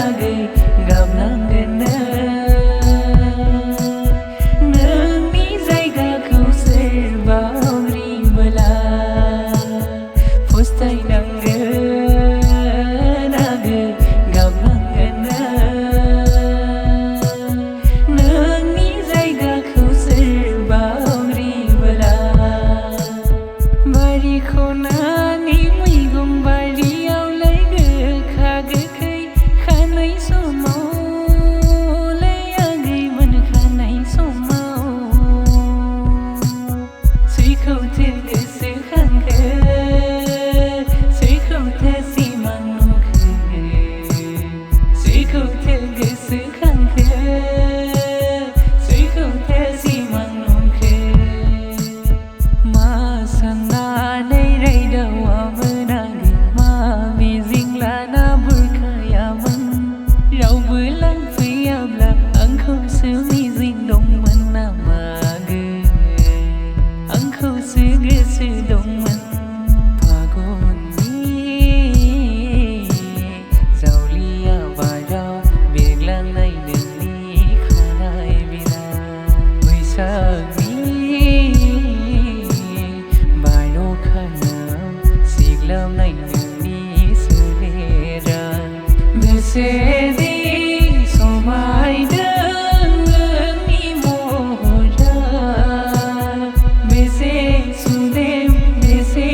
आगै गाबनांगोन नोंनि जायगाखौ सोरबा आवग्रिबोला फस्थायनांगोन आगै गाबनांगोन नोंनि जायगाखौ सोरबा आवग्रिबोला बारि खनानि मैगं बारियावलाय गोखा गोखै खानाय समावलाय आगैमोन खानाय समाव सोरखौथो गोसोखांखो सोरखौथो सिमां नुखो सोरखौथो गोसोखांखो सोरखौथो सिमां नुखो मा साननानै रायदावामोन आगै मा मिजिं लाना बुरखायामोन रावबो लांफैयाब्ला आंखौसो मिजिं दंमोन नामा आगै आंखौसो गोसो दंमोन फागुननि जावलिया बाराव बेरलांनाय नोंनि खानाय बिरा बैसागनि बार'खायाव सिग्लाबनाय नोंनि सोलेरा बेसेदि समायदों नोंनि महरा बेसे सुदेम बेसे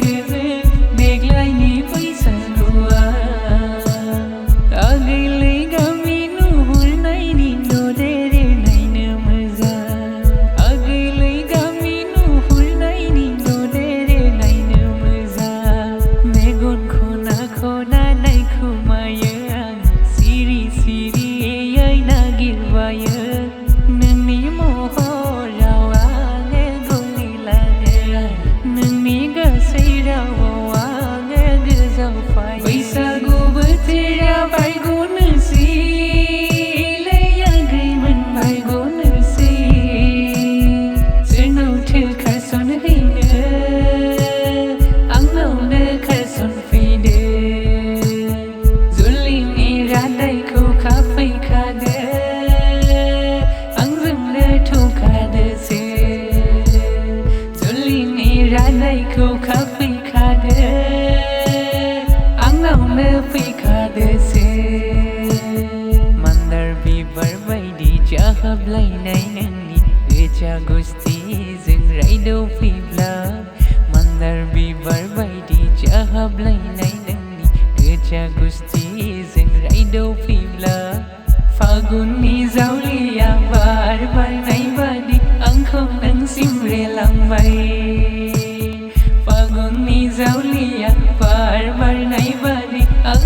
गोजोन देग्लायनि बैसागुआ आगैलै गामि नुहुरनायनि ददेरे नायनो मोजां आगैलै गामि नुहुरनायनि ददेरे नायनो मोजां मेगन खना खना नायखुमायो आं सिरि सिरियै नागिरबायो नोंनि महराव आङो गलिलाङो नोंनि गासै रावाव आङो गोजावफायो बैसागु बोथोरा बारग'नोसैलै आगैमोन बारग'नोसै सोरनावथो खारसनहैनो आंनावनो खारसनफैदो जुलिनि रादायखौ खाफैखादो आंजोंनो थखादोसो जुलिनि रादायखौ खाफैखादो आंनावनो फैखादोसो मान्दार बिबार बायदि जाहाबलायनाय नोंनि गोजा गुस्थिजों रायदाव फैब्ला मान्दार बिबार बायदि जाहाबलायनाय नोंनि गोजा गुस्थिजों रायदाव फैब्ला फागुननि जावलिया बार बारनाय बादि आंखौ नों सिमरेलांबाय फागुननि जावलिया बार बारनाय बादि आं